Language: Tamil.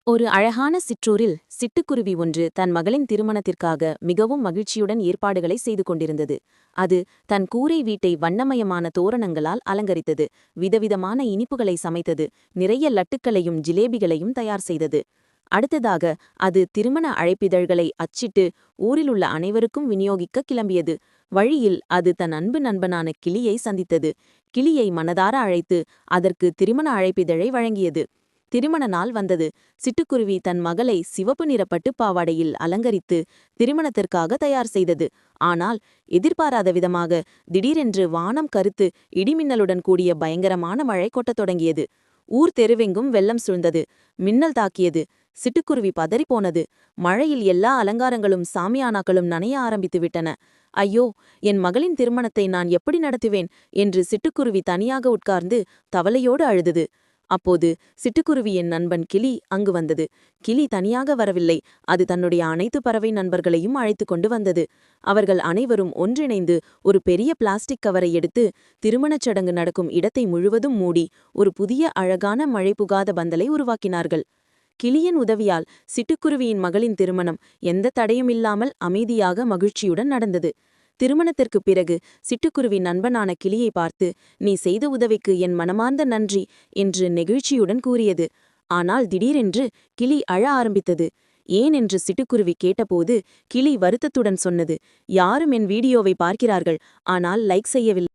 ஒரு அழகான சிற்றூரில் சிட்டுக்குருவி ஒன்று தன் மகளின் திருமணத்திற்காக மிகவும் மகிழ்ச்சியுடன் ஏற்பாடுகளை செய்து கொண்டிருந்தது. அது தன் கூரை வீட்டை வண்ணமயமான தோரணங்களால் அலங்கரித்தது, விதவிதமான இனிப்புகளை சமைத்தது, நிறைய லட்டுக்களையும் ஜிலேபிகளையும் தயார் செய்தது. அடுத்ததாக அது திருமண அழைப்பிதழ்களை அச்சிட்டு ஊரிலுள்ள அனைவருக்கும் விநியோகிக்க கிளம்பியது. வழியில் அது தன் அன்பு நண்பனான கிளியை சந்தித்தது. கிளியை மனதார அழைத்து அதற்கு திருமண அழைப்பிதழை வழங்கியது. திருமண நாள் வந்தது. சிட்டுக்குருவி தன் மகளை சிவப்பு நிற பட்டுப்பாவாடையில் அலங்கரித்து திருமணத்திற்காக தயார் செய்தது. ஆனால் எதிர்பாராத விதமாக திடீரென்று வானம் கருத்து இடிமின்னலுடன் கூடிய பயங்கரமான மழை கொட்டத் தொடங்கியது. ஊர் தெருவெங்கும் வெள்ளம் சூழ்ந்தது. மின்னல் தாக்கியது. சிட்டுக்குருவி பதறிப்போனது. மழையில் எல்லா அலங்காரங்களும் சாமியானாக்களும் நனைய ஆரம்பித்து விட்டன. ஐயோ, என் மகளின் திருமணத்தை நான் எப்படி நடத்துவேன் என்று சிட்டுக்குருவி தனியாக உட்கார்ந்து தவலையோடு அழுதது. அப்போது சிட்டுக்குருவியின் நண்பன் கிளி அங்கு வந்தது. கிளி தனியாக வரவில்லை. அது தன்னுடைய அனைத்து பறவை நண்பர்களையும் அழைத்து கொண்டு வந்தது. அவர்கள் அனைவரும் ஒன்றிணைந்து ஒரு பெரிய பிளாஸ்டிக் கவரை எடுத்து திருமணச் சடங்கு நடக்கும் இடத்தை முழுவதும் மூடி ஒரு புதிய அழகான மழை புகாத பந்தலை உருவாக்கினார்கள். கிளியின் உதவியால் சிட்டுக்குருவியின் மகளின் திருமணம் எந்த தடையுமில்லாமல் அமைதியாக மகிழ்ச்சியுடன் நடந்தது. திருமணத்திற்குப் பிறகு சிட்டுக்குருவி நண்பனான கிளியை பார்த்து, "நீ செய்த உதவிக்கு என் மனமார்ந்த நன்றி" என்று நெகிழ்ச்சியுடன் கூறியது. ஆனால் திடீரென்று கிளி அழ ஆரம்பித்தது. ஏன் என்று சிட்டுக்குருவி கேட்டபோது கிளி வருத்தத்துடன் சொன்னது, "யாரும் என் வீடியோவை பார்க்கிறார்கள், ஆனால் லைக் செய்யவில்லை.